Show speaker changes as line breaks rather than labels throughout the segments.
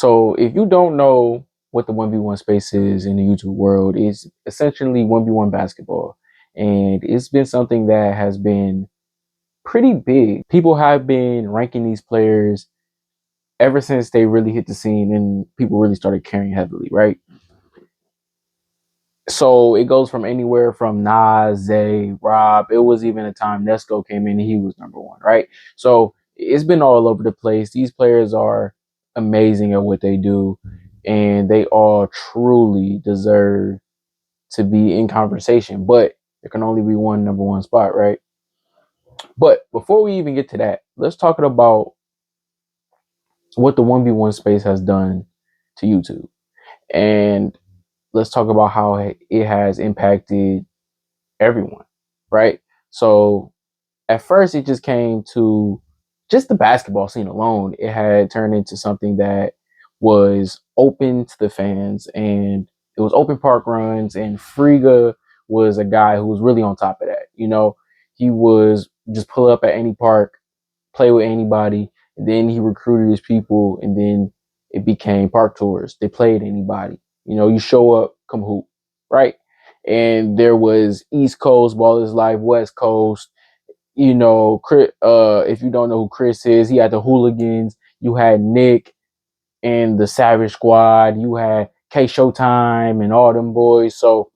So if you don't know what the 1v1 space is in the YouTube world, it's essentially 1v1 basketball. And it's been something that has been pretty big. People have been ranking these players ever since they really hit the scene and people really started caring heavily, right? So it goes from anywhere from Nas, Zay, Rob. It was even a time Nesco came in and he was number one, right? So it's been all over the place. These players are amazing at what they do, and they all truly deserve to be in conversation. But there can only be one number one spot, right? But before we even get to that, let's talk about what the 1v1 space has done to YouTube. And let's talk about how it has impacted everyone, right? So at first it just came to just the basketball scene alone. It had turned into something that was open to the fans, and it was open park runs, and Friga was a guy who was really on top of that. You know, he was just pull up at any park, play with anybody, and then he recruited his people, and then it became park tours. They played anybody. You know, you show up, come hoop, right? And there was East Coast, Ballislife, West Coast. You know, if you don't know who Chris is, he had the Hooligans. You had Nick and the Savage Squad. You had K Showtime and all them boys. So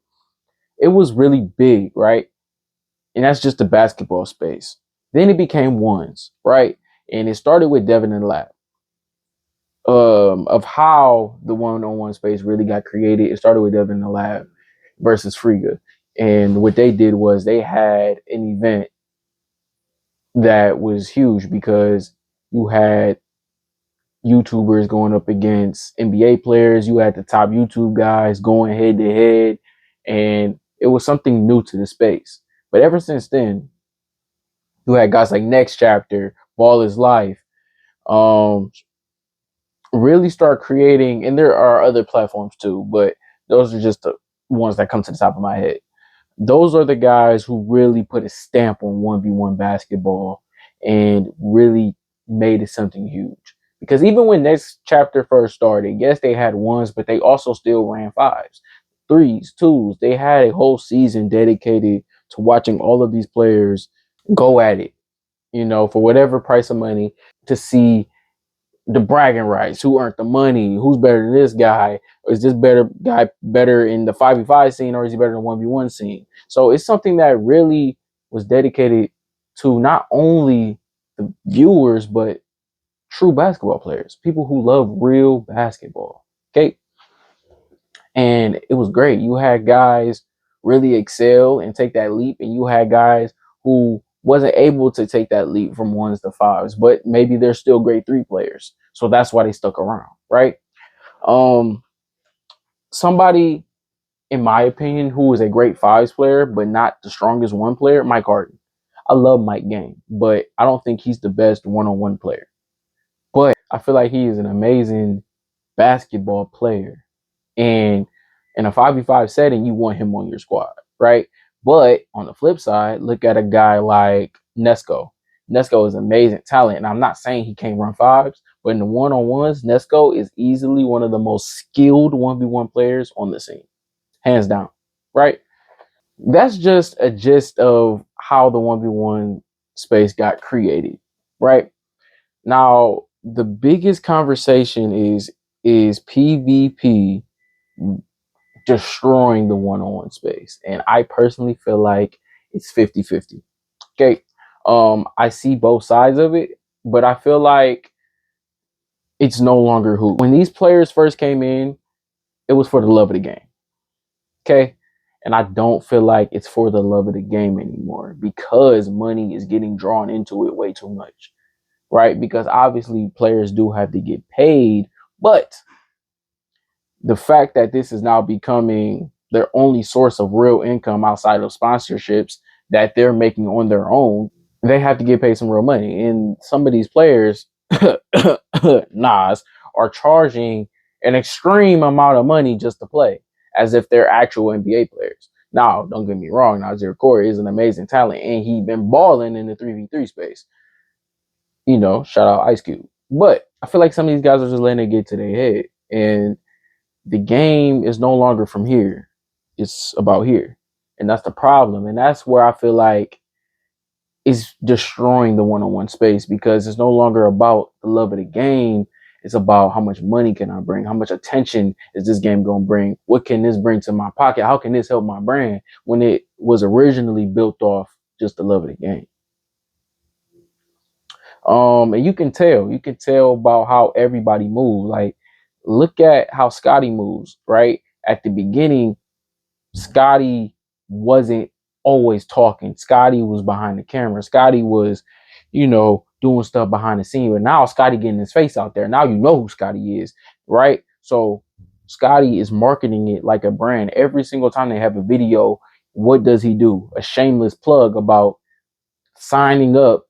it was really big, right? And that's just the basketball space. Then it became ones, right? And it started with Devin and Lab. Of how the one-on-one space really got created. It started with Devin and Lab versus Friga. And what they did was they had an event that was huge because you had YouTubers going up against NBA players. You had the top YouTube guys going head to head, and it was something new to the space. But ever since then, you had guys like Next Chapter, Ball is Life, um, really start creating, and there are other platforms too, but those are just the ones that come to the top of my head. Those are the guys who really put a stamp on 1v1 basketball and really made it something huge. Because even when Next Chapter first started, yes, they had ones, but they also still ran fives, threes, twos. They had a whole season dedicated to watching all of these players go at it, you know, for whatever price of money, to see the bragging rights, who earned the money, who's better than this guy, or is this better guy better in the 5v5 scene, or is he better in the 1v1 scene? So it's something that really was dedicated to not only the viewers, but true basketball players, people who love real basketball. Okay. And it was great. You had guys really excel and take that leap, and you had guys who wasn't able to take that leap from ones to fives, but maybe they're still great three players. So that's why they stuck around, right? Um, Somebody, in my opinion, who is a great fives player, but not the strongest one player, Mike Harden. I love Mike Game, but I don't think he's the best one-on-one player. But I feel like he is an amazing basketball player. And in a 5v5 setting, you want him on your squad, right? But on the flip side, look at a guy like Nesco. Nesco is amazing talent. And I'm not saying he can't run fives, but in the one-on-ones, Nesco is easily one of the most skilled 1v1 players on the scene. Hands down, right? That's just a gist of how the 1v1 space got created, right? Now, the biggest conversation is PvP destroying the one-on-one space. And I personally feel like it's 50-50. Okay. I see both sides of it, but I feel like it's no longer who. When these players first came in, it was for the love of the game. Okay. And I don't feel like it's for the love of the game anymore because money is getting drawn into it way too much. Right? Because obviously players do have to get paid, but the fact that this is now becoming their only source of real income outside of sponsorships that they're making on their own, they have to get paid some real money. And some of these players, Nas, are charging an extreme amount of money just to play, as if they're actual NBA players. Now, don't get me wrong, Nazir Corey is an amazing talent, and he's been balling in the 3v3 space. You know, shout out Ice Cube. But I feel like some of these guys are just letting it get to their head. And the game is no longer from here. It's about here. And that's the problem. And that's where I feel like it's destroying the one-on-one space, because it's no longer about the love of the game. It's about how much money can I bring? How much attention is this game going to bring? What can this bring to my pocket? How can this help my brand, when it was originally built off just the love of the game? And you can tell about how everybody moves. Like, look at how Scotty moves, right? At the beginning, Scotty wasn't always talking. Scotty was behind the camera. Scotty was, doing stuff behind the scene. But now Scotty getting his face out there. Now you know who Scotty is, right? So Scotty is marketing it like a brand. Every single time they have a video, what does he do? A shameless plug about signing up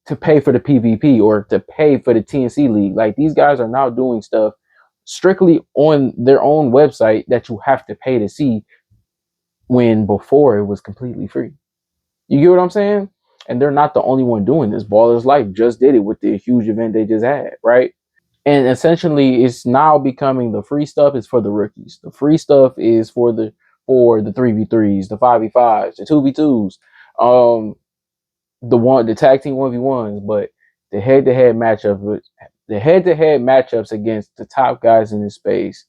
to pay for the PvP or to pay for the TNC League. Like, these guys are now doing stuff strictly on their own website that you have to pay to see, when before it was completely free. You get what I'm saying? And they're not the only one doing this. Ballislife just did it with the huge event they just had, right? And essentially, it's now becoming the free stuff is for the rookies. The free stuff is for the 3v3s, the 5v5s, the 2v2s, the tag team 1v1s, but the head-to-head matchups against the top guys in this space,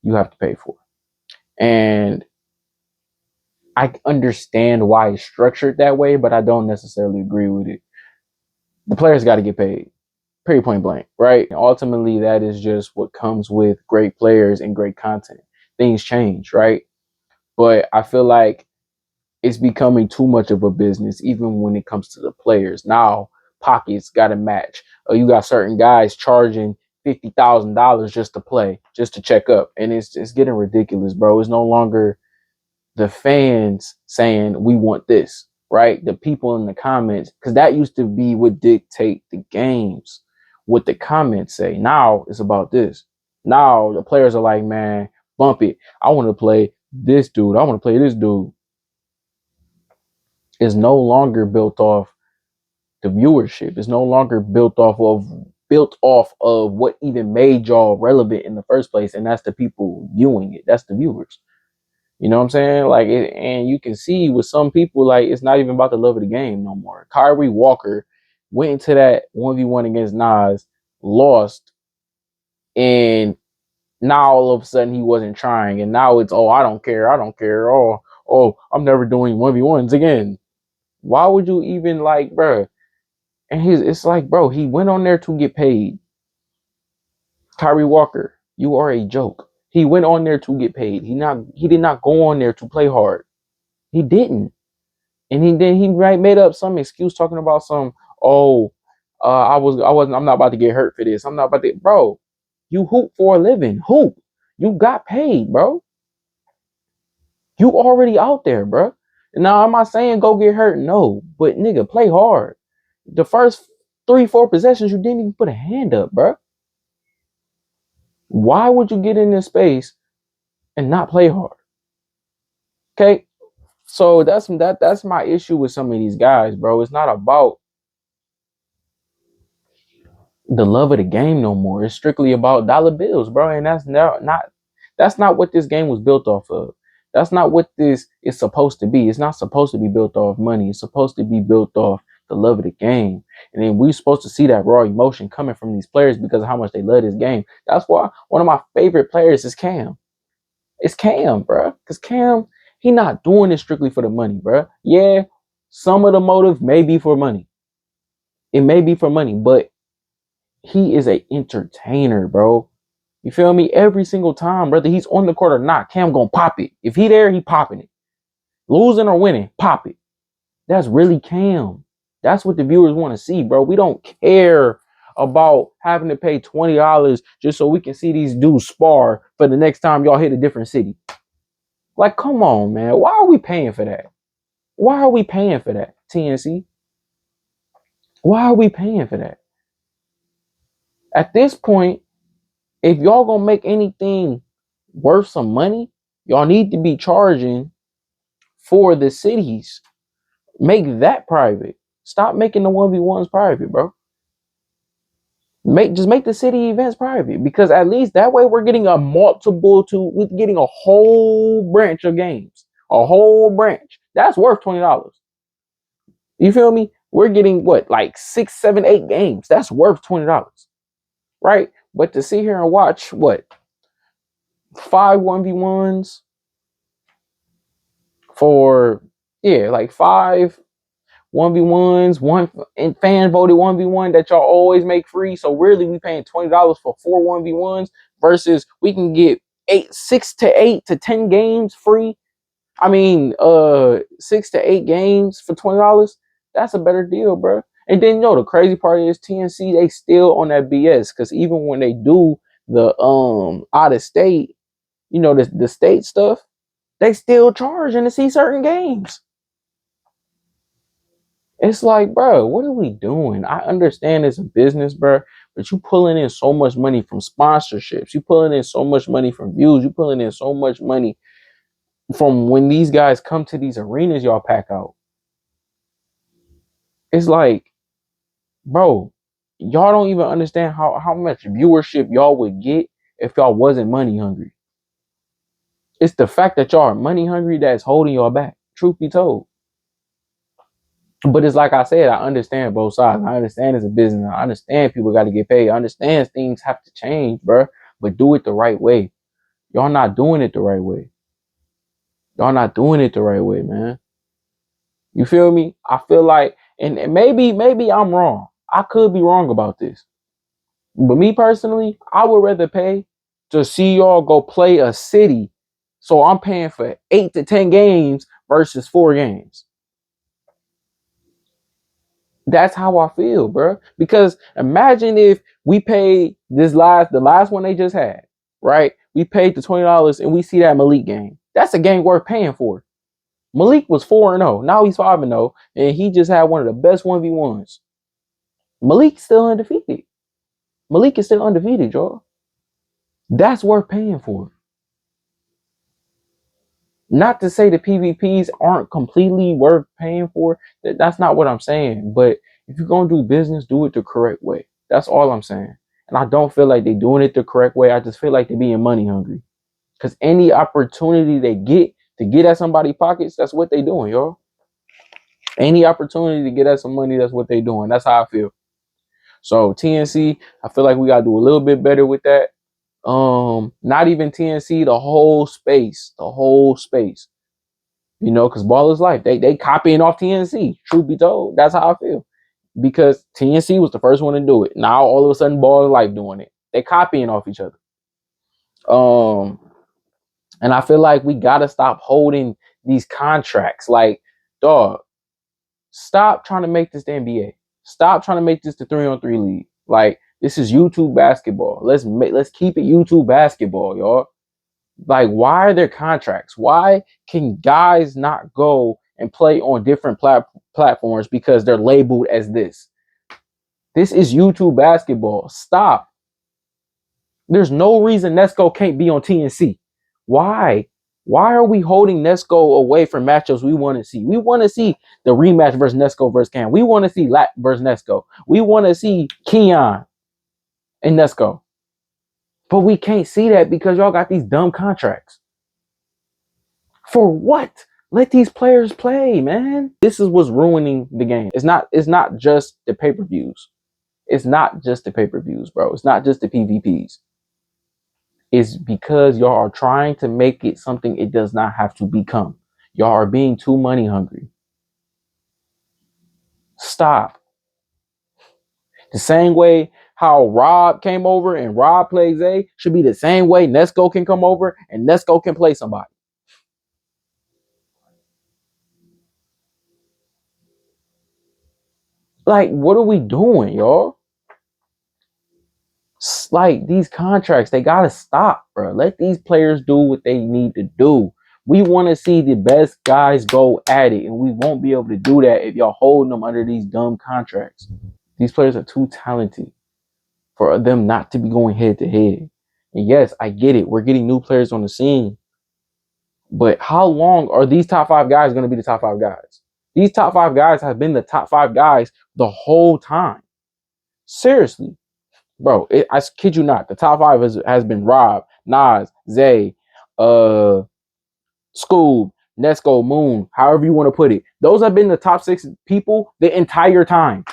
you have to pay for. And I understand why it's structured that way, but I don't necessarily agree with it. The players got to get paid, period, point blank, right? And ultimately, that is just what comes with great players and great content. Things change, right? But I feel like it's becoming too much of a business, even when it comes to the players. Now, pockets got to match. You got certain guys charging $50,000 just to play, just to check up, and it's getting ridiculous, bro. It's no longer the fans saying we want this, right? The people in the comments, because that used to be what dictate the games, what the comments say. Now it's about this. Now the players are like, man, bump it. I want to play this dude. I want to play this dude. It's no longer built off the viewership. It's no longer built off of what even made y'all relevant in the first place, and that's the people viewing it. That's the viewers. You know what I'm saying? Like, and you can see with some people, like, it's not even about the love of the game no more. Kyrie Walker went into that 1v1 against Nas, lost, and now all of a sudden he wasn't trying, and now it's, oh, I don't care, oh, I'm never doing 1v1s again. Why would you even, like, bro? And it's like, bro, he went on there to get paid. Kyrie Walker, you are a joke. He went on there to get paid. He did not go on there to play hard. He didn't. And he made up some excuse talking about some, oh, I'm not about to get hurt for this. I'm not about to, bro. You hoop for a living. Hoop. You got paid, bro. You already out there, bro. Now, am I saying go get hurt? No, but nigga, play hard. The first 3-4 possessions, you didn't even put a hand up, bro. Why would you get in this space and not play hard? Okay, so that's my issue with some of these guys, bro. It's not about the love of the game no more. It's strictly about dollar bills, bro. And that's not what this game was built off of. That's not what this is supposed to be. It's not supposed to be built off money. It's supposed to be built off the love of the game. And then we're supposed to see that raw emotion coming from these players because of how much they love this game. That's why one of my favorite players is Cam. It's Cam, bro. Because Cam, he not doing it strictly for the money, bro. Yeah, some of the motive may be for money. It may be for money, but he is a entertainer, bro. You feel me? Every single time, brother, he's on the court or not, Cam gonna pop it. If he there, he popping it. Losing or winning, pop it. That's really Cam. That's what the viewers want to see, bro. We don't care about having to pay $20 just so we can see these dudes spar for the next time y'all hit a different city. Like, come on, man. Why are we paying for that? Why are we paying for that, TNC? Why are we paying for that? At this point, if y'all gonna make anything worth some money, y'all need to be charging for the cities. Make that private. Stop making the 1v1s private, bro. Make the city events private, because at least that way we're getting a whole branch of games, a whole branch that's worth $20. You feel me? We're getting what, like 6, 7, 8 games that's worth $20, right? But to sit here and watch what, 5 1v1s for, yeah, like 5 1v1s, one and fan voted 1v1 that y'all always make free. So really, we paying $20 for 4 1v1s versus we can get 6 to 8 to 10 games free. I mean, 6 to 8 games for $20. That's a better deal, bro. And then the crazy part is TNC, they still on that BS, because even when they do the out of state, the state stuff, they still charging to see certain games. It's like, bro, what are we doing? I understand it's a business, bro, but you pulling in so much money from sponsorships. You pulling in so much money from views. You pulling in so much money from when these guys come to these arenas y'all pack out. It's like, bro, y'all don't even understand how much viewership y'all would get if y'all wasn't money hungry. It's the fact that y'all are money hungry that's holding y'all back, truth be told. But it's like I said, I understand both sides. I understand it's a business. I understand people got to get paid. I understand things have to change, bro. But do it the right way. Y'all not doing it the right way. Y'all not doing it the right way, man. You feel me? I feel like, and maybe I'm wrong. I could be wrong about this. But me personally, I would rather pay to see y'all go play a city. So I'm paying for 8 to 10 games versus 4 games. That's how I feel, bro. Because imagine if we paid the last one they just had, right? We paid the $20 and we see that Malik game. That's a game worth paying for. Malik was 4-0. Now he's 5-0, and he just had one of the best 1v1s. Malik's still undefeated. Malik is still undefeated, y'all. That's worth paying for. Not to say the PvPs aren't completely worth paying for. That's not what I'm saying. But if you're going to do business, do it the correct way. That's all I'm saying. And I don't feel like they're doing it the correct way. I just feel like they're being money hungry. Because any opportunity they get to get at somebody's pockets, that's what they're doing, y'all. Any opportunity to get at some money, that's what they're doing. That's how I feel. So TNC, I feel like we got to do a little bit better with that. Not even TNC, the whole space. Because Ballislife, they copying off TNC. Truth be told, that's how I feel. Because TNC was the first one to do it. Now all of a sudden Ballislife doing it. They copying off each other. And I feel like we gotta stop holding these contracts. Like, dog, stop trying to make this the NBA. Stop trying to make this the 3-on-3 league. Like, this is YouTube basketball. Let's keep it YouTube basketball, y'all. Like, why are there contracts? Why can guys not go and play on different platforms because they're labeled as this? This is YouTube basketball. Stop. There's no reason Nesco can't be on TNC. Why? Why are we holding Nesco away from matchups we want to see? We want to see the rematch versus Nesco versus Cam. We want to see Lat versus Nesco. We want to see Keon and Nesco. But we can't see that because y'all got these dumb contracts. For what? Let these players play, man. This is what's ruining the game. It's not just the pay-per-views. It's not just the pay-per-views, bro. It's not just the PvPs. It's because y'all are trying to make it something it does not have to become. Y'all are being too money hungry. Stop. The same way how Rob came over and Rob plays A should be the same way Nesco can come over and Nesco can play somebody. Like, what are we doing, y'all? Like, these contracts, they gotta stop, bro. Let these players do what they need to do. We want to see the best guys go at it, and we won't be able to do that if y'all holding them under these dumb contracts. These players are too talented for them not to be going head to head. And yes, I get it. We're getting new players on the scene. But how long are these top 5 guys going to be the top 5 guys? These top 5 guys have been the top 5 guys the whole time. Seriously. bro. I kid you not. The top 5 has been Rob, Nas, Zay, uh, Scoob, Nesco, Moon, however you want to put it. Those have been the top 6 people the entire time.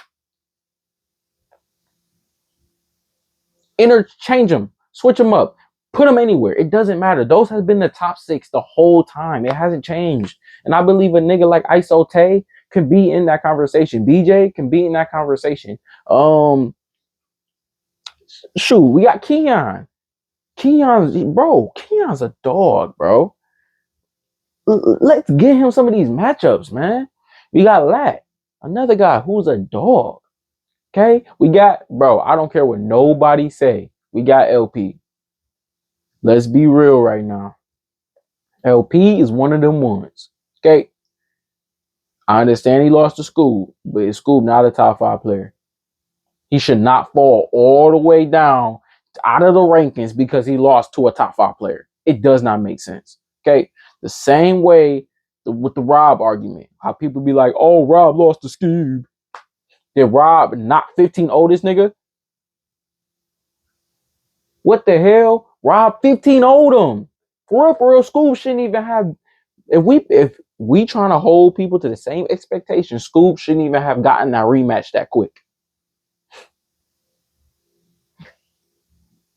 Interchange them, switch them up, put them anywhere. It doesn't matter. Those have been the top 6 the whole time. It hasn't changed. And I believe a nigga like ISO Tay can be in that conversation. BJ can be in that conversation. Shoot, we got Keon. Keon's a dog, bro. Let's get him some of these matchups, man. We got Lat, another guy who's a dog. Okay, we got, bro. I don't care what nobody say. We got LP. Let's be real right now. LP is one of them ones. Okay, I understand he lost to Scoob, but is Scoob not a top 5 player? He should not fall all the way down out of the rankings because he lost to a top 5 player. It does not make sense. Okay, the same way with the Rob argument, how people be like, "Oh, Rob lost to Scoob." Did Rob not 15 oldest nigga? What the hell? Rob 15 owed him. For real, Scoob shouldn't even have. If we trying to hold people to the same expectation, Scoob shouldn't even have gotten that rematch that quick.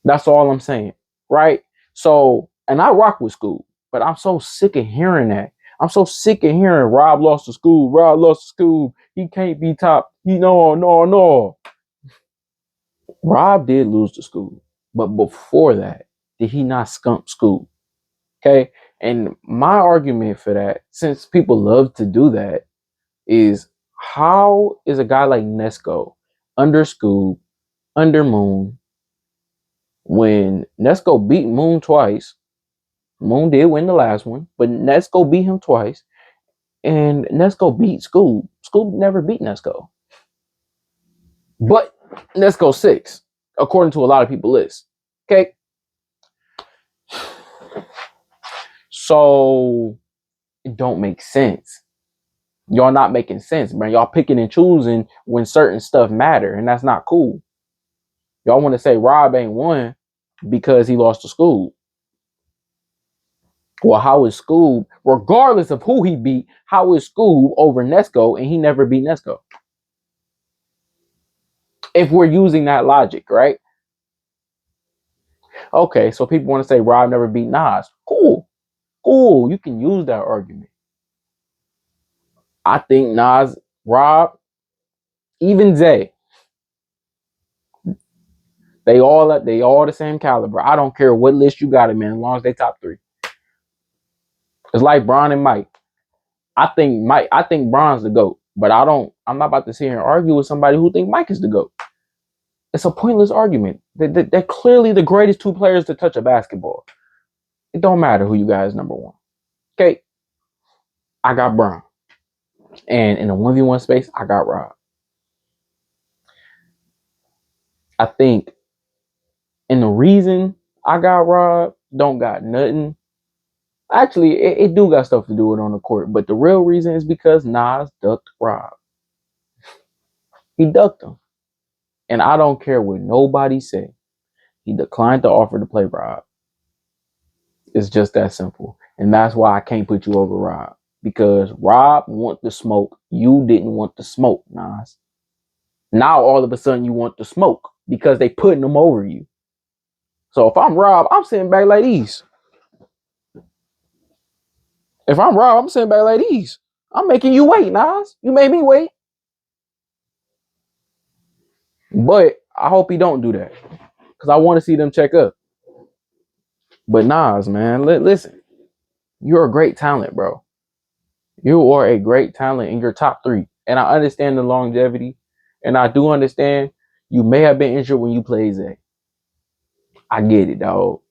That's all I'm saying, right? So, and I rock with Scoob, but I'm so sick of hearing that. I'm so sick of hearing Rob lost to Scoob. Rob lost to Scoob. He can't be top. No. Rob did lose to Scoob, but before that, did he not skunk Scoob? Okay. And my argument for that, since people love to do that, is how is a guy like Nesco under Scoob, under Moon, when Nesco beat Moon twice? Moon did win the last one, but Nesco beat him twice, and Nesco beat Scoob. Scoob never beat Nesco. But Nesco 6, according to a lot of people's lists. Okay. So it don't make sense. Y'all not making sense, man. Y'all picking and choosing when certain stuff matter, and that's not cool. Y'all want to say Rob ain't won because he lost to Scoob. Well, how is Scoob, regardless of who he beat, how is Scoob over Nesco and he never beat Nesco? If we're using that logic, right? Okay, so people want to say Rob never beat Nas. Cool. You can use that argument. I think Nas, Rob, even Zay, they all the same caliber. I don't care what list you got them in, as long as they top 3. It's like Bron and Mike. I think Bron's the GOAT, but I'm not about to sit here and argue with somebody who think Mike is the GOAT. It's a pointless argument. They're clearly the greatest 2 players to touch a basketball. It don't matter who you guys number 1. Okay. I got Bron. And in a 1v1 space, I got Rob. I think, and the reason I got Rob don't got nothing. Actually, it do got stuff to do with it on the court, but the real reason is because Nas ducked Rob. He ducked him. And I don't care what nobody say. He declined the offer to play Rob. It's just that simple. And that's why I can't put you over Rob. Because Rob want the smoke. You didn't want the smoke, Nas. Now all of a sudden you want the smoke because they putting them over you. So if I'm Rob, I'm sitting back like these. If I'm Rob, I'm sitting back like these. I'm making you wait, Nas. You made me wait. But I hope he don't do that. Because I want to see them check up. But Nas, man, listen. You're a great talent, bro. You are a great talent in your top 3. And I understand the longevity. And I do understand you may have been injured when you played Zay. I get it, dog.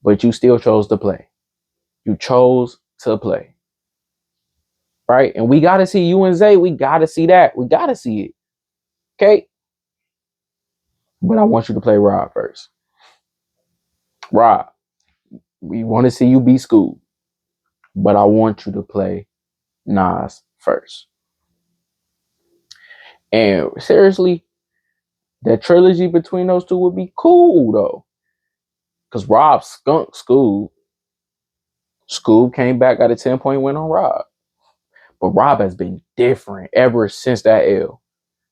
But you still chose to play. You chose to play. Right? And we got to see you and Zay. We got to see that. We got to see it. Okay? But I want you to play Rob first. Rob, we want to see you be Scoob. But I want you to play Nas first. And seriously, That trilogy between those two would be cool though. Cause Rob skunked Scoob. Scoob came back, got a 10-point win on Rob. But Rob has been different ever since that L.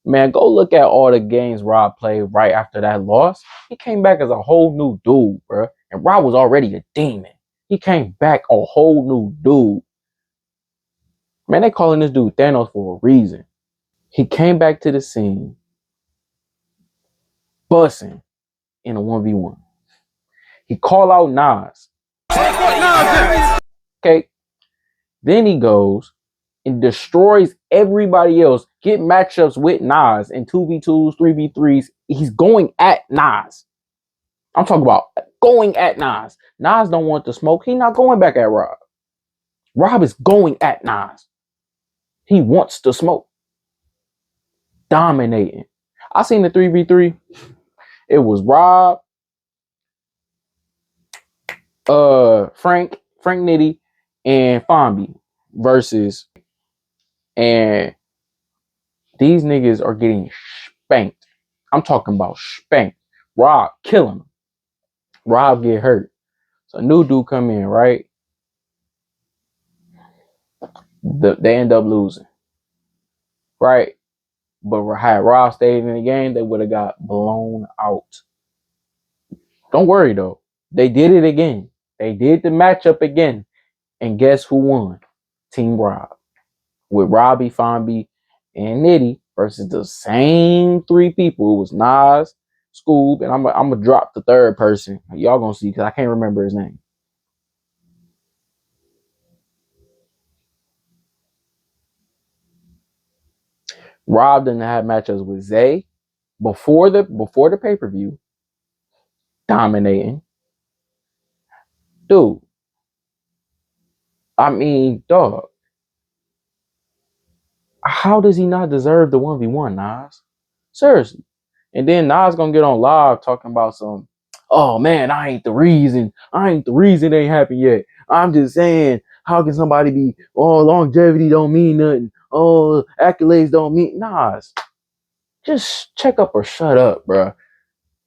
Man, go look at all the games Rob played right after that loss. He came back as a whole new dude, bro. And Rob was already a demon. He came back a whole new dude. Man, they calling this dude Thanos for a reason. He came back to the scene, bussing in a 1v1. He called out Nas. Okay. Then he goes and destroys everybody else, get matchups with Nas in 2v2s, 3v3s. He's going at Nas. I'm talking about going at Nas. Nas don't want the smoke. He's not going back at Rob. Rob is going at Nas. He wants the smoke. Dominating. I seen the 3v3. It was Rob, Frank Nitty, and Fonby versus, and these niggas are getting spanked. I'm talking about spanked. Rob killing him. Rob get hurt. So a new dude come in, right? They end up losing. Right? But had Rob stayed in the game, they would have got blown out. Don't worry though. They did it again. They did the matchup again. And guess who won? Team Rob. With Robbie, Fonby, and Nitty versus the same three people. It was Nas, Scoob, and I'm gonna drop the third person. Y'all gonna see because I can't remember his name. Rob didn't have matchups with Zay before the pay-per-view. Dominating. Dude. I mean, dog. How does he not deserve the 1v1, Nas? Seriously. And then Nas gonna get on live talking about some, oh man, I ain't the reason it ain't happened yet. I'm just saying, how can somebody be, oh, longevity don't mean nothing. Oh, accolades don't mean. Nas, just check up or shut up, bro.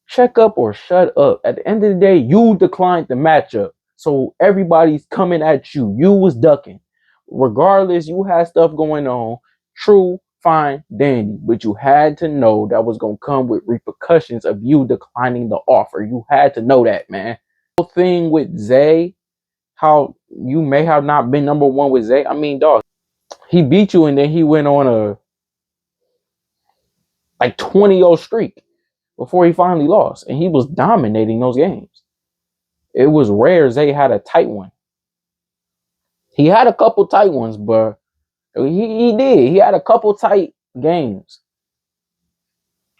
Check up or shut up. At the end of the day, you declined the matchup. So everybody's coming at you. You was ducking. Regardless, you had stuff going on. True, fine, dandy. But you had to know that was going to come with repercussions of you declining the offer. You had to know that, man. The thing with Zay, how you may have not been number one with Zay. I mean, dog, he beat you and then he went on a like 20-0 streak before he finally lost. And he was dominating those games. It was rare Zay had a tight one. He had a couple tight ones, but he did. He had a couple tight games.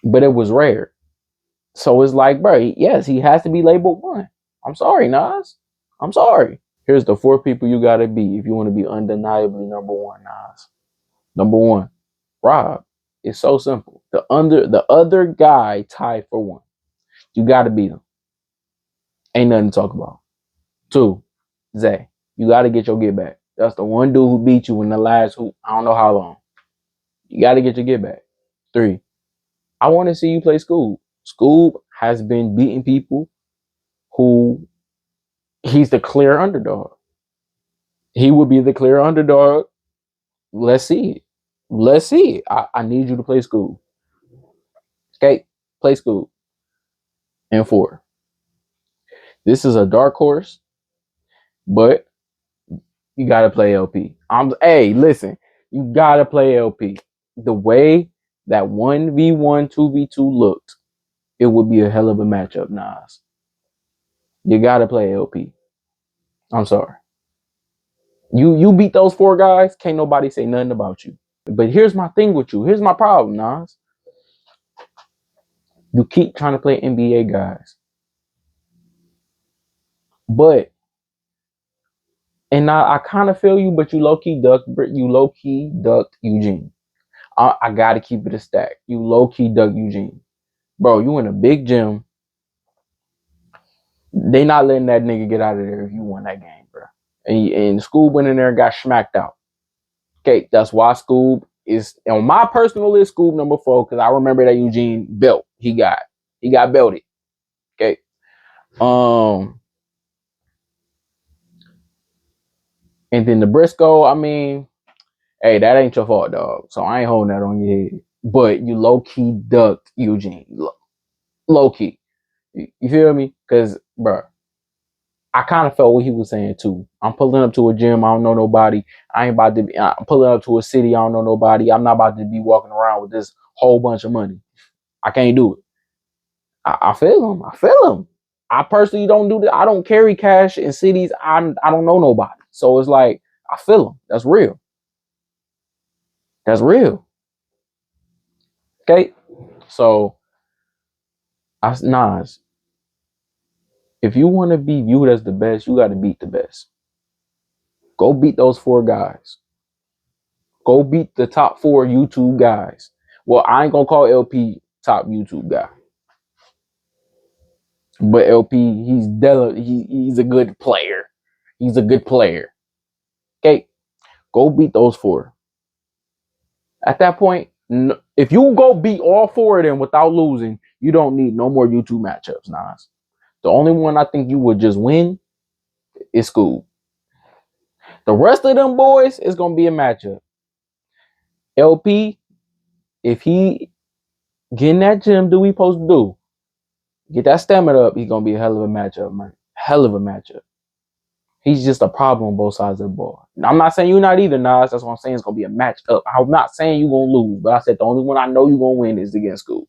But it was rare. So it's like, bro, yes, he has to be labeled one. I'm sorry, Nas. I'm sorry. Here's the 4 people you gotta be if you want to be undeniably number one, Nas. Number 1, Rob. It's so simple. The other guy tied for 1. You gotta beat him. Ain't nothing to talk about. 2, Zay. You gotta get your get back. That's the one dude who beat you in the last I don't know how long. You gotta get your get back. 3, I want to see you play Scoob. Scoob has been beating people who he's the clear underdog. He would be the clear underdog. Let's see it. Let's see it. I need you to play Scoob. Okay, play Scoob. And 4, this is a dark horse, but you gotta play LP. Hey, listen, you gotta play LP. The way that 1v1, 2v2 looked, it would be a hell of a matchup, Nas. You gotta play LP. I'm sorry. You beat those 4 guys, can't nobody say nothing about you. But here's my thing with you. Here's my problem, Nas. You keep trying to play NBA guys. But, and I kind of feel you, but you low-key ducked Eugene. I gotta keep it a stack. You low-key ducked Eugene. Bro, you in a big gym. They not letting that nigga get out of there if you won that game, bro. And Scoob went in there and got smacked out. Okay, that's why Scoob is on my personal list. Scoob number 4 because I remember that Eugene built. he got belted. Okay. And then the Briscoe, I mean, hey, that ain't your fault, dog. So I ain't holding that on your head. But you low key ducked Eugene. Low key. You feel me? Because, bro, I kind of felt what he was saying too. I'm pulling up to a gym. I don't know nobody. I ain't about to be. I'm pulling up to a city. I don't know nobody. I'm not about to be walking around with this whole bunch of money. I can't do it. I feel him. I feel him. I personally don't do that. I don't carry cash in cities. I don't know nobody. So it's like I feel him. That's real. That's real. Okay. So Nas, if you want to be viewed as the best, you got to beat the best. Go beat those 4 guys. Go beat the top 4 YouTube guys. Well, I ain't gonna call LP top YouTube guy, but LP, he's a good player. He's a good player. Okay, go beat those 4. At that point, if you go beat all 4 of them without losing, you don't need no more YouTube matchups, Nas. The only one I think you would just win is School. The rest of them boys is gonna be a matchup. LP, if he get in that gym, do what he supposed to do, get that stamina up, he's gonna be a hell of a matchup, man. Hell of a matchup. He's just a problem on both sides of the ball. Now, I'm not saying you're not either, Nas. That's what I'm saying. It's gonna be a matchup. I'm not saying you're gonna lose, but I said the only one I know you're gonna win is against School.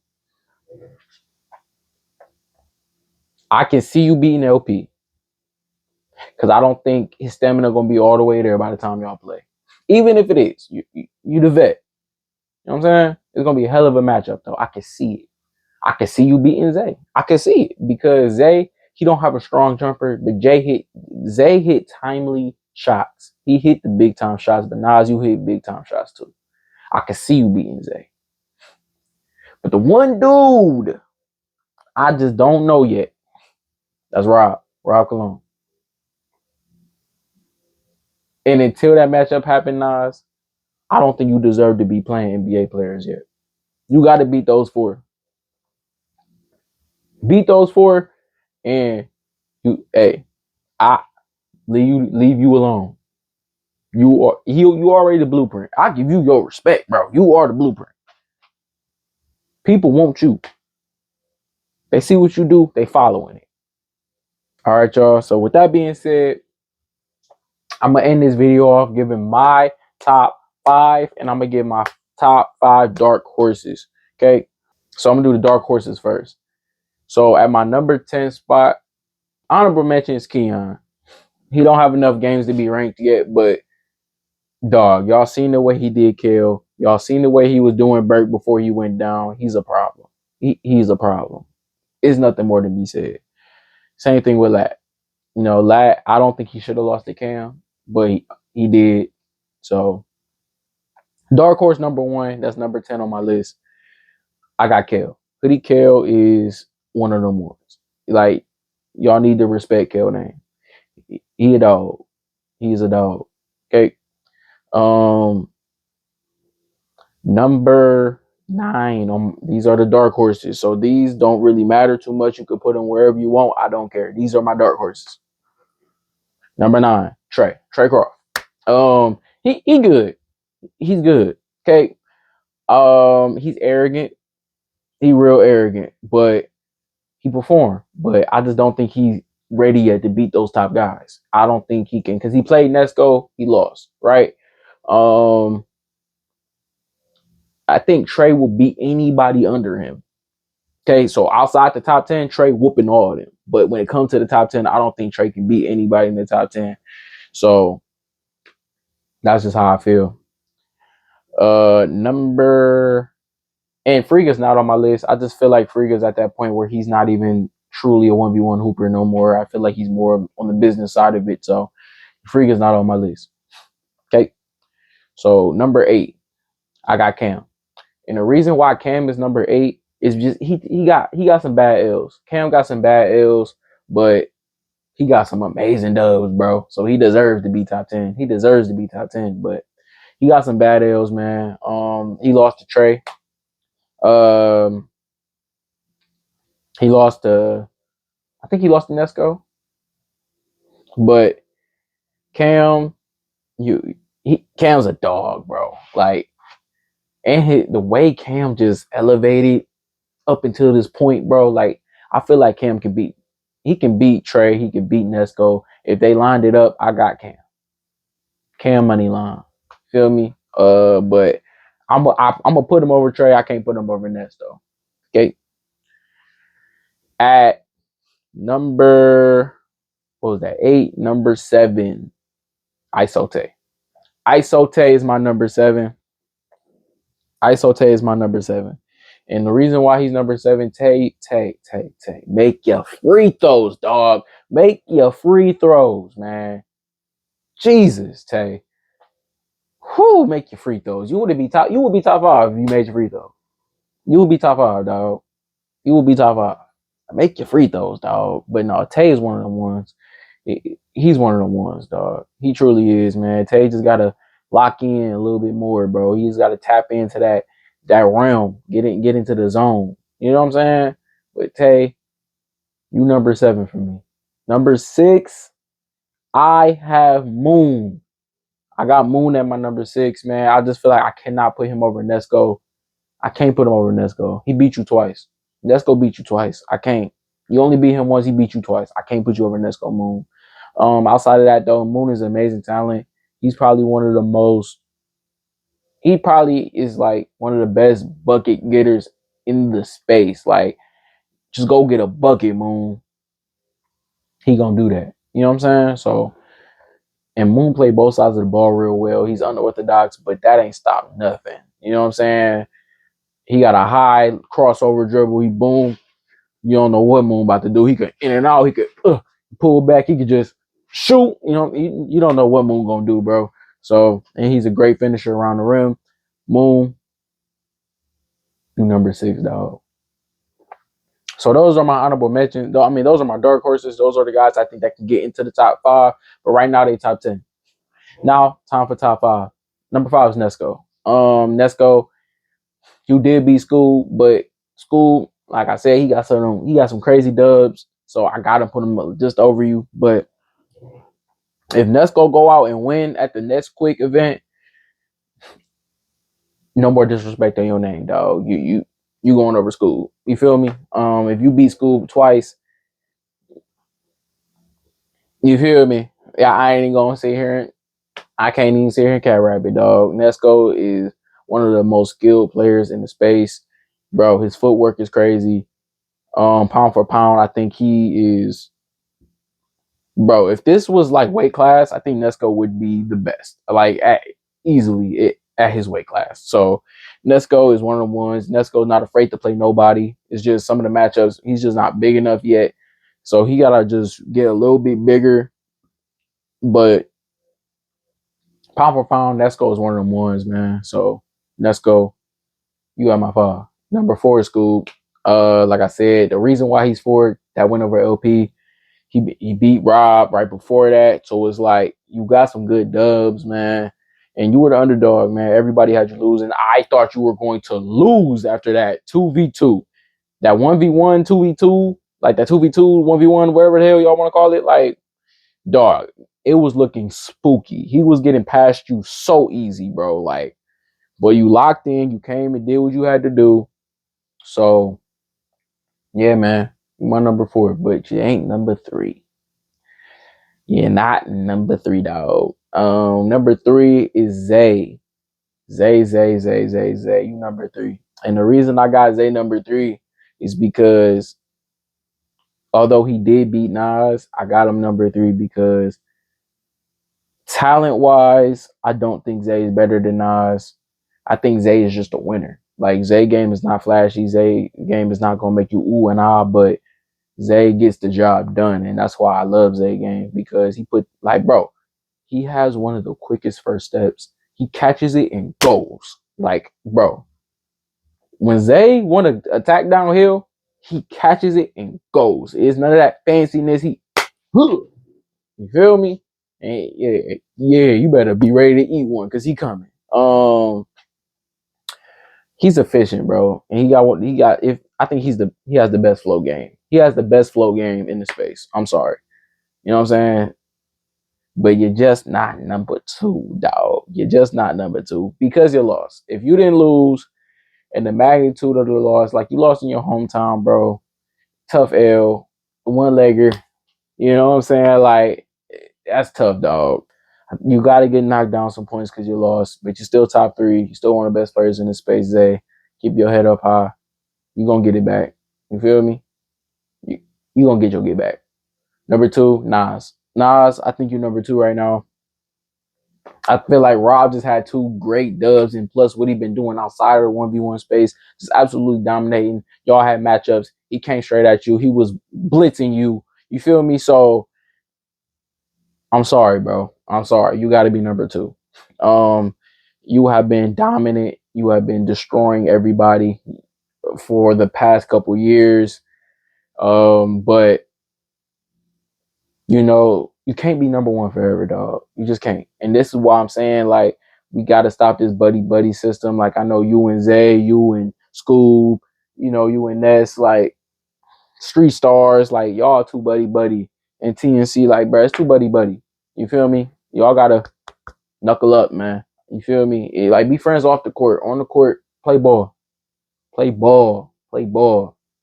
I can see you beating LP because I don't think his stamina gonna be all the way there by the time y'all play. Even if it is, you the vet. You know what I'm saying? It's gonna be a hell of a matchup though. I can see it. I can see you beating Zay. I can see it because Zay, he don't have a strong jumper, but Zay hit timely shots. He hit the big time shots, but Nas, you hit big time shots too. I can see you beating Zay. But the one dude I just don't know yet, that's Rob Cologne. And until that matchup happened, Nas, I don't think you deserve to be playing NBA players yet. You got to beat those 4. Beat those 4, and I leave you alone. You already the blueprint. I give you your respect, bro. You are the blueprint. People want you. They see what you do, they following it. All right, y'all. So with that being said, I'm gonna end this video off giving my top 5, and I'm gonna give my top 5 dark horses. Okay. So I'm gonna do the dark horses first. So at my number 10 spot, honorable mention is Keon. He don't have enough games to be ranked yet, but dog, y'all seen the way he did kill. Y'all seen the way he was doing Burke before he went down. He's a problem. He's a problem. It's nothing more to be said. Same thing with Lat. You know, Lat, I don't think he should have lost to Cam, but he did. So, dark horse number 1, that's number 10 on my list. I got Kel. Hoodie Kel is one of them ones. Like, y'all need to respect Kel name. He a dog. He's a dog. Okay. Number 9. These are the dark horses. So these don't really matter too much. You could put them wherever you want. I don't care. These are my dark horses. Number 9, Trey Croft. He good. He's good. Okay. He's arrogant. He real arrogant, but he performed. But I just don't think he's ready yet to beat those top guys. I don't think he can, because he played Nesco. He lost, right? I think Trey will beat anybody under him. Okay, so outside the top 10, Trey whooping all of them. But when it comes to the top 10, I don't think Trey can beat anybody in the top 10. So that's just how I feel. And Friga's not on my list. I just feel like Friga's at that point where he's not even truly a 1v1 hooper no more. I feel like he's more on the business side of it. So Friga's not on my list. Okay. So number 8, I got Cam. And the reason why Cam is number 8 is just he got some bad L's. Cam got some bad L's, but he got some amazing dubs, bro. So he deserves to be top 10. He deserves to be top 10, but he got some bad L's, man. He lost to Trey. He lost to, I think he lost to Nesco, but Cam, Cam's a dog, bro. Like, and the way Cam just elevated up until this point, bro. Like, I feel like Cam can beat. He can beat Trey. He can beat Nesco. If they lined it up, I got Cam. Cam money line. Feel me? But I'm gonna put him over Trey. I can't put him over Nesto. Okay. At number, what was that? 8, number 7, Isote. Isote is my number 7. Isote is my number 7. And the reason why he's number 7, Tay. Make your free throws, dog. Make your free throws, man. Jesus, Tay. Whoo, make your free throws. You would be top 5 if you made your free throws. You would be top 5, dog. You will be top 5. Make your free throws, dog. But no, Tay is one of them ones. He's one of them ones, dog. He truly is, man. Tay just gotta lock in a little bit more, bro. He's gotta tap into that realm, get into the zone. You know what I'm saying? But Tay, you number 7 for me. Number 6, I have Moon. I got Moon at my number 6, man. I just feel like I cannot put him over Nesco. I can't put him over Nesco. He beat you twice. Nesco beat you twice. I can't. You only beat him once. He beat you twice. I can't put you over Nesco Moon. Outside of that, though, Moon is an amazing talent. He's probably one of the most. He probably is like one of the best bucket getters in the space. Like, just go get a bucket, Moon. He gonna do that. You know what I'm saying? So, and Moon played both sides of the ball real well. He's unorthodox, but that ain't stopped nothing. You know what I'm saying? He got a high crossover dribble. He boom. You don't know what Moon about to do. He could in and out. He could pull back. He could just shoot. You know, you don't know what Moon gonna do, bro. So, and he's a great finisher around the rim. Moon, you number 6, dog. So those are my honorable mentions. I mean, those are my dark horses. Those are the guys I think that can get into the top 5. But right now they top 10. Now, time for top 5. Number 5 is Nesco. Nesco, you did beat School, but School, like I said, he got some crazy dubs. So I gotta put him just over you. But if Nesco go out and win at the next quick event, no more disrespect on your name, dog. You going over School. You feel me? If you beat School twice, you feel me? Yeah, I ain't even gonna sit here and I can't even sit here and cat rabbit, dog. Nesco is one of the most skilled players in the space. Bro, his footwork is crazy. Pound for pound, I think he is. Bro, if this was like weight class, I think Nesco would be the best. Like easily at his weight class. So Nesco is one of the ones. Nesco's not afraid to play nobody. It's just some of the matchups. He's just not big enough yet. So he gotta just get a little bit bigger. But pound for pound, Nesco is one of them ones, man. So Nesco, you got my 5. Number 4 is Scoob. Like I said, the reason why he's 4, that went over LP. He beat Rob right before that. So it's like you got some good dubs, man. And you were the underdog, man. Everybody had you losing. I thought you were going to lose after that 2v2. That 1v1, 2v2, like that 2v2, 1v1, whatever the hell y'all want to call it. Like, dog, it was looking spooky. He was getting past you so easy, bro. Like, boy, you locked in. You came and did what you had to do. So, yeah, man. You my number 4, but you ain't number 3. You're not number 3, dog. Number 3 is Zay. Zay. You number 3. And the reason I got Zay number 3 is because although he did beat Nas, I got him number 3 because talent-wise, I don't think Zay is better than Nas. I think Zay is just a winner. Like, Zay game is not flashy. Zay game is not going to make you ooh and ah, but Zay gets the job done. And that's why I love Zay game because he put, like, bro, he has one of the quickest first steps. He catches it and goes. Like, bro, when Zay want to attack downhill, he catches it and goes. It's none of that fanciness. You feel me? And yeah, you better be ready to eat one because he coming. He's efficient, bro. And he got I think he has the best flow game. He has the best flow game in the space. I'm sorry. You know what I'm saying? But you're just not number two, dog. You're just not number two because you lost. If you didn't lose and the magnitude of the loss, like you lost in your hometown, bro, tough L, one legger. You know what I'm saying? Like, that's tough, dog. You got to get knocked down some points because you lost, but you're still top three. You're still one of the best players in the space, Zay. Keep your head up high. You're going to get it back. You feel me? You're going to get your get back. Number two, Nas. Nas, I think you're number two right now. I feel like Rob just had two great dubs, and plus what he been doing outside of the 1v1 space, just absolutely dominating. Y'all had matchups. He came straight at you. He was blitzing you. You feel me? So I'm sorry, bro. I'm sorry. You got to be number two. You have been dominant. You have been destroying everybody for the past couple years. But you know, you can't be number one forever, dog. You just can't. And this is why I'm saying, like, we got to stop this buddy system. Like, I know you and Zay, you and Scoob, you know, you and Ness, like, Street Stars, like, y'all too buddy. And TNC, like, bro, it's too buddy. You feel me? Y'all got to knuckle up, man. You feel me? Like, be friends off the court. On the court, play ball. Play ball.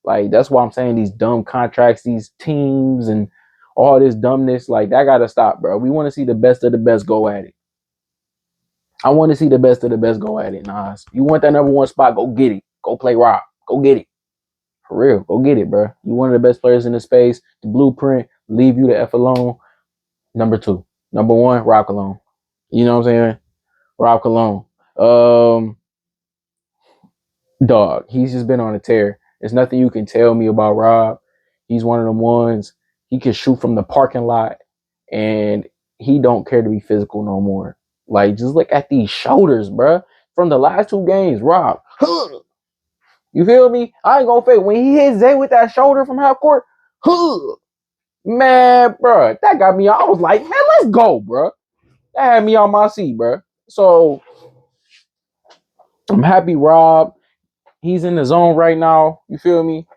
Like, that's why I'm saying these dumb contracts, these teams, and all this dumbness, like, that gotta stop, bro. We want to see the best of the best go at it. I want to see the best of the best go at it, Nas. You want that number one spot, go get it. Go play Rob. Go get it. For real, go get it, bro. You one of the best players in the space. The blueprint, leave you the F alone. Number two. Number one, Rob Cologne. You know what I'm saying? Rob Cologne. Dog, he's just been on a tear. There's nothing you can tell me about Rob. He's one of them ones. He can shoot from the parking lot, and he don't care to be physical no more. Like, just look at these shoulders, bruh. From the last two games, Rob. You feel me? I ain't gonna fake. When he hit Zay with that shoulder from half court, man, bruh, that got me. I was like, man, let's go, bruh. That had me on my seat, bruh. So I'm happy Rob. He's in the zone right now. You feel me?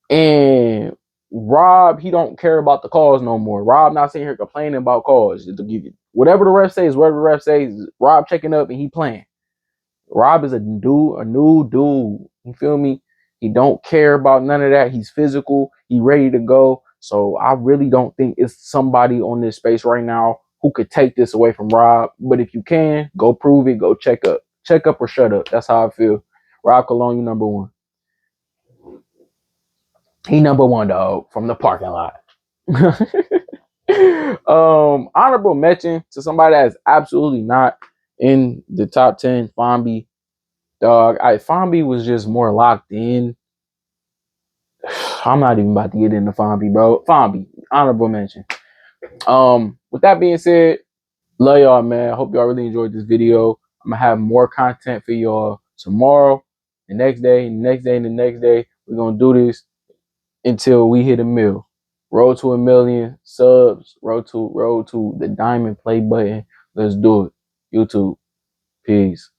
And Rob, he don't care about the calls no more. Rob not sitting here complaining about calls. Whatever the ref says, whatever the ref says, Rob checking up and he playing. Rob is a new dude. You feel me? He don't care about none of that. He's physical. He ready to go. So I really don't think it's somebody on this space right now who could take this away from Rob. But if you can, go prove it. Go check up. Check up or shut up. That's how I feel. Rob Cologne, you number one. He number one, dog, from the parking lot. Honorable mention to somebody that's absolutely not in the top 10, Fombi. Dog, Fombi was just more locked in. I'm not even about to get into Fombi, bro. Fombi, honorable mention. With that being said, love y'all, man. I hope y'all really enjoyed this video. I'm gonna have more content for y'all tomorrow, the next day, and the next day. We're gonna do this until we hit a mill. Road to 1,000,000 subs. Road to the diamond play button. Let's do it. YouTube. Peace.